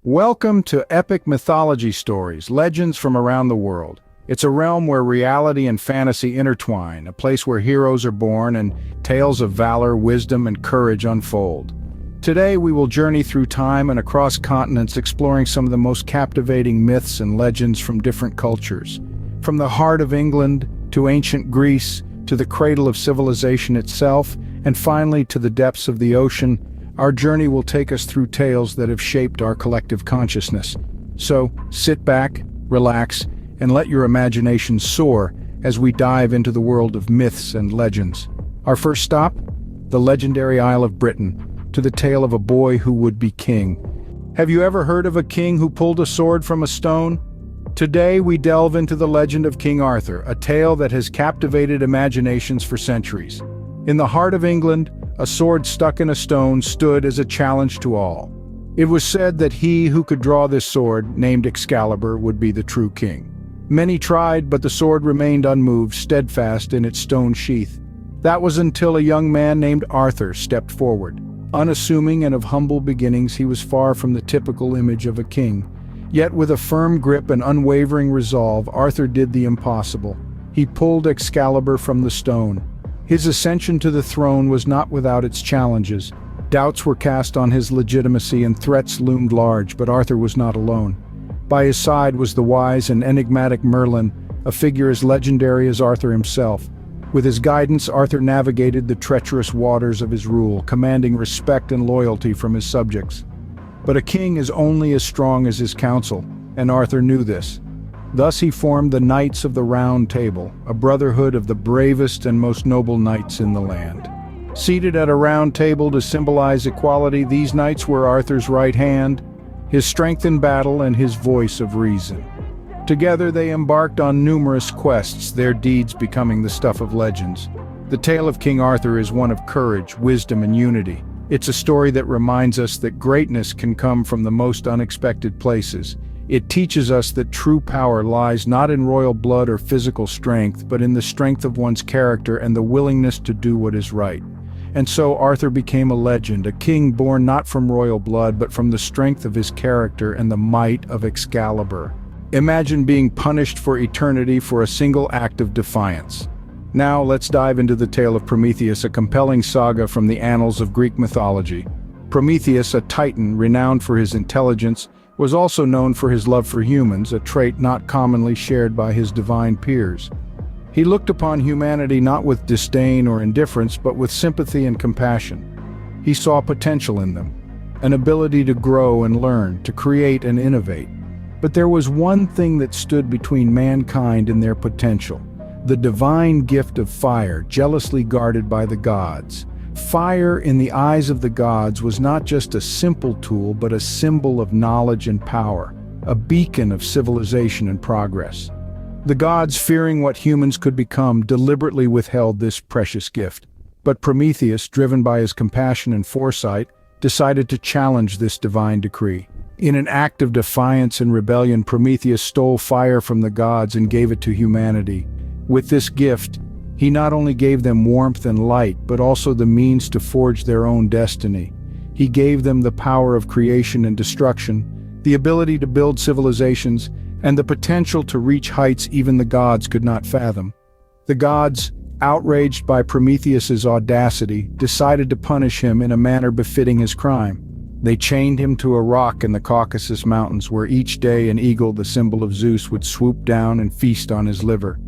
Welcome to Epic Mythology Stories, legends from around the world. It's a realm where reality and fantasy intertwine, a place where heroes are born and tales of valor, wisdom, and courage unfold. Today we will journey through time and across continents, exploring some of the most captivating myths and legends from different cultures. From the heart of England to ancient Greece, to the cradle of civilization itself, and finally to the depths of the ocean, our journey will take us through tales that have shaped our collective consciousness. So, sit back, relax, and let your imagination soar as we dive into the world of myths and legends. Our first stop? The legendary Isle of Britain, to the tale of a boy who would be king. Have you ever heard of a king who pulled a sword from a stone? Today we delve into the legend of King Arthur, a tale that has captivated imaginations for centuries. In the heart of England, a sword stuck in a stone stood as a challenge to all. It was said that he who could draw this sword, named Excalibur, would be the true king. Many tried, but the sword remained unmoved, steadfast in its stone sheath. That was until a young man named Arthur stepped forward. Unassuming and of humble beginnings, he was far from the typical image of a king. Yet with a firm grip and unwavering resolve, Arthur did the impossible. He pulled Excalibur from the stone. His ascension to the throne was not without its challenges. Doubts were cast on his legitimacy and threats loomed large, but Arthur was not alone. By his side was the wise and enigmatic Merlin, a figure as legendary as Arthur himself. With his guidance, Arthur navigated the treacherous waters of his rule, commanding respect and loyalty from his subjects. But a king is only as strong as his council, and Arthur knew this. Thus he formed the Knights of the Round Table, a brotherhood of the bravest and most noble knights in the land. Seated at a round table to symbolize equality, these knights were Arthur's right hand, his strength in battle, and his voice of reason. Together they embarked on numerous quests, their deeds becoming the stuff of legends. The tale of King Arthur is one of courage, wisdom, and unity. It's a story that reminds us that greatness can come from the most unexpected places. It teaches us that true power lies not in royal blood or physical strength, but in the strength of one's character and the willingness to do what is right. And so Arthur became a legend, a king born not from royal blood, but from the strength of his character and the might of Excalibur. Imagine being punished for eternity for a single act of defiance. Now let's dive into the tale of Prometheus, a compelling saga from the annals of Greek mythology. Prometheus, a titan renowned for his intelligence, was also known for his love for humans, a trait not commonly shared by his divine peers. He looked upon humanity not with disdain or indifference, but with sympathy and compassion. He saw potential in them, an ability to grow and learn, to create and innovate. But there was one thing that stood between mankind and their potential: the divine gift of fire, jealously guarded by the gods. Fire in the eyes of the gods was not just a simple tool, but a symbol of knowledge and power, a beacon of civilization and progress. The gods, fearing what humans could become, deliberately withheld this precious gift. But Prometheus, driven by his compassion and foresight, decided to challenge this divine decree. In an act of defiance and rebellion, Prometheus stole fire from the gods and gave it to humanity. With this gift, he not only gave them warmth and light, but also the means to forge their own destiny. He gave them the power of creation and destruction, the ability to build civilizations, and the potential to reach heights even the gods could not fathom. The gods, outraged by Prometheus's audacity, decided to punish him in a manner befitting his crime. They chained him to a rock in the Caucasus Mountains, where each day an eagle, the symbol of Zeus, would swoop down and feast on his liver.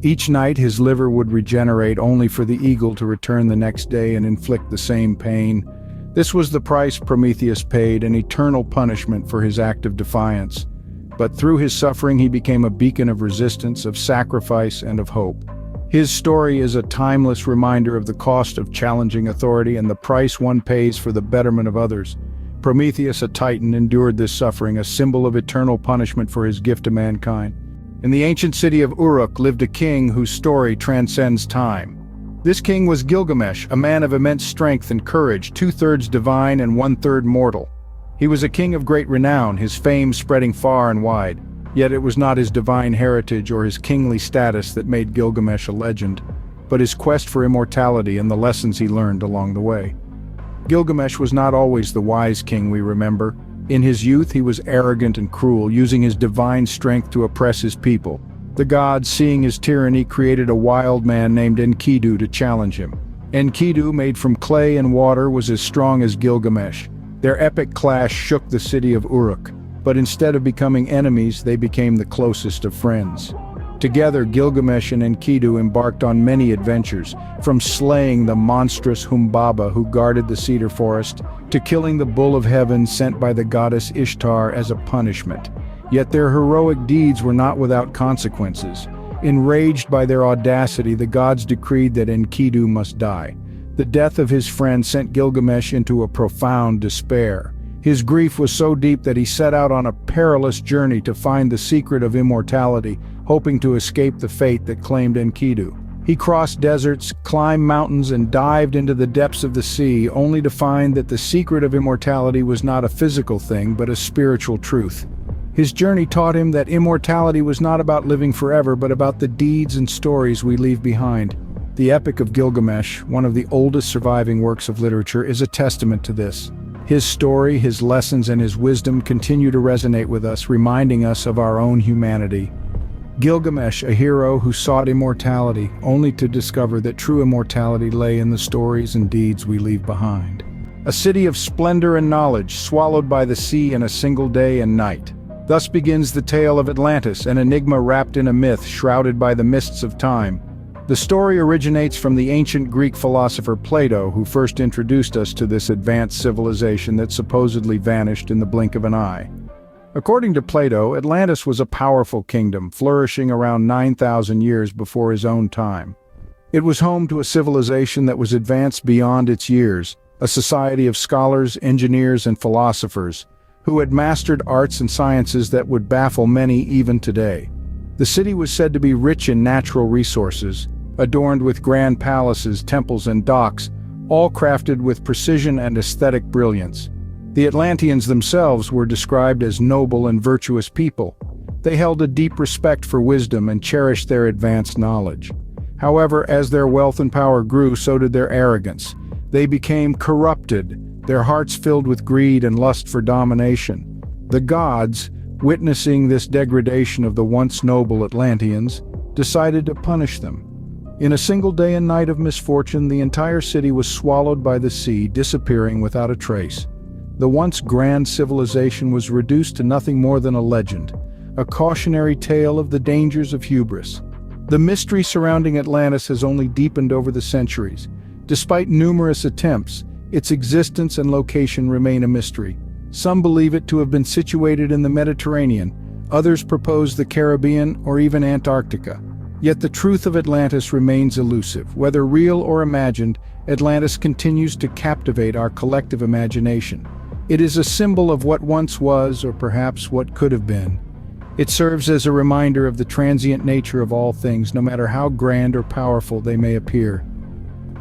Each night his liver would regenerate, only for the eagle to return the next day and inflict the same pain. This was the price Prometheus paid, an eternal punishment for his act of defiance. But through his suffering he became a beacon of resistance, of sacrifice, and of hope. His story is a timeless reminder of the cost of challenging authority and the price one pays for the betterment of others. Prometheus, a titan, endured this suffering, a symbol of eternal punishment for his gift to mankind. In the ancient city of Uruk lived a king whose story transcends time. This king was Gilgamesh, a man of immense strength and courage, 2/3 divine and 1/3 mortal. He was a king of great renown, his fame spreading far and wide. Yet it was not his divine heritage or his kingly status that made Gilgamesh a legend, but his quest for immortality and the lessons he learned along the way. Gilgamesh was not always the wise king we remember. In his youth, he was arrogant and cruel, using his divine strength to oppress his people. The gods, seeing his tyranny, created a wild man named Enkidu to challenge him. Enkidu, made from clay and water, was as strong as Gilgamesh. Their epic clash shook the city of Uruk, but instead of becoming enemies, they became the closest of friends. Together, Gilgamesh and Enkidu embarked on many adventures, from slaying the monstrous Humbaba who guarded the cedar forest, to killing the bull of heaven sent by the goddess Ishtar as a punishment. Yet their heroic deeds were not without consequences. Enraged by their audacity, the gods decreed that Enkidu must die. The death of his friend sent Gilgamesh into a profound despair. His grief was so deep that he set out on a perilous journey to find the secret of immortality, hoping to escape the fate that claimed Enkidu. He crossed deserts, climbed mountains, and dived into the depths of the sea, only to find that the secret of immortality was not a physical thing, but a spiritual truth. His journey taught him that immortality was not about living forever, but about the deeds and stories we leave behind. The Epic of Gilgamesh, one of the oldest surviving works of literature, is a testament to this. His story, his lessons, and his wisdom continue to resonate with us, reminding us of our own humanity. Gilgamesh, a hero who sought immortality, only to discover that true immortality lay in the stories and deeds we leave behind. A city of splendor and knowledge, swallowed by the sea in a single day and night. Thus begins the tale of Atlantis, an enigma wrapped in a myth shrouded by the mists of time. The story originates from the ancient Greek philosopher Plato, who first introduced us to this advanced civilization that supposedly vanished in the blink of an eye. According to Plato, Atlantis was a powerful kingdom, flourishing around 9,000 years before his own time. It was home to a civilization that was advanced beyond its years, a society of scholars, engineers, and philosophers, who had mastered arts and sciences that would baffle many even today. The city was said to be rich in natural resources, adorned with grand palaces, temples, and docks, all crafted with precision and aesthetic brilliance. The Atlanteans themselves were described as noble and virtuous people. They held a deep respect for wisdom and cherished their advanced knowledge. However, as their wealth and power grew, so did their arrogance. They became corrupted, their hearts filled with greed and lust for domination. The gods, witnessing this degradation of the once noble Atlanteans, decided to punish them. In a single day and night of misfortune, the entire city was swallowed by the sea, disappearing without a trace. The once grand civilization was reduced to nothing more than a legend, a cautionary tale of the dangers of hubris. The mystery surrounding Atlantis has only deepened over the centuries. Despite numerous attempts, its existence and location remain a mystery. Some believe it to have been situated in the Mediterranean, others propose the Caribbean or even Antarctica. Yet the truth of Atlantis remains elusive. Whether real or imagined, Atlantis continues to captivate our collective imagination. It is a symbol of what once was, or perhaps what could have been. It serves as a reminder of the transient nature of all things, no matter how grand or powerful they may appear.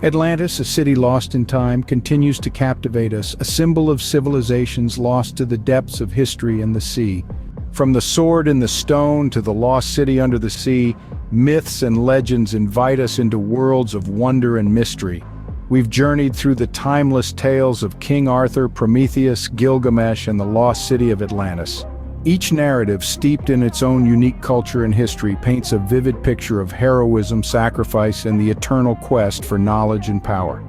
Atlantis, a city lost in time, continues to captivate us, a symbol of civilizations lost to the depths of history and the sea. From the sword in the stone to the lost city under the sea, myths and legends invite us into worlds of wonder and mystery. We've journeyed through the timeless tales of King Arthur, Prometheus, Gilgamesh, and the lost city of Atlantis. Each narrative, steeped in its own unique culture and history, paints a vivid picture of heroism, sacrifice, and the eternal quest for knowledge and power.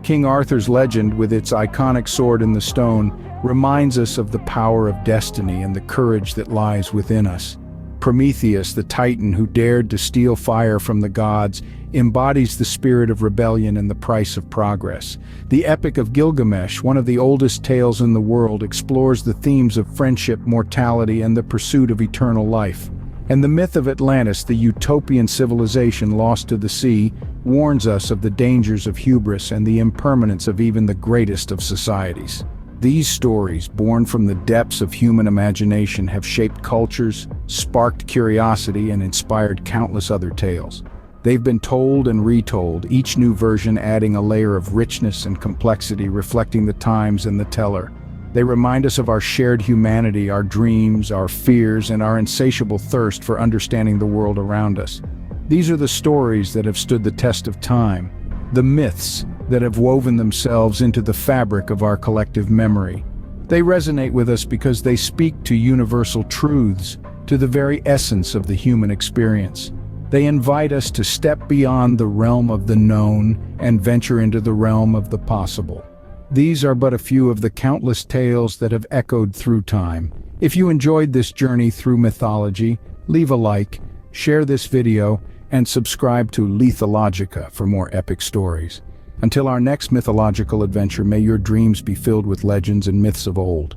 King Arthur's legend, with its iconic sword in the stone, reminds us of the power of destiny and the courage that lies within us. Prometheus, the titan who dared to steal fire from the gods, embodies the spirit of rebellion and the price of progress. The Epic of Gilgamesh, one of the oldest tales in the world, explores the themes of friendship, mortality, and the pursuit of eternal life. And the myth of Atlantis, the utopian civilization lost to the sea, warns us of the dangers of hubris and the impermanence of even the greatest of societies. These stories, born from the depths of human imagination, have shaped cultures, sparked curiosity, and inspired countless other tales. They've been told and retold, each new version adding a layer of richness and complexity reflecting the times and the teller. They remind us of our shared humanity, our dreams, our fears, and our insatiable thirst for understanding the world around us. These are the stories that have stood the test of time, the myths that have woven themselves into the fabric of our collective memory. They resonate with us because they speak to universal truths, to the very essence of the human experience. They invite us to step beyond the realm of the known and venture into the realm of the possible. These are but a few of the countless tales that have echoed through time. If you enjoyed this journey through mythology, leave a like, share this video, and subscribe to Mythologica for more epic stories. Until our next mythological adventure, may your dreams be filled with legends and myths of old.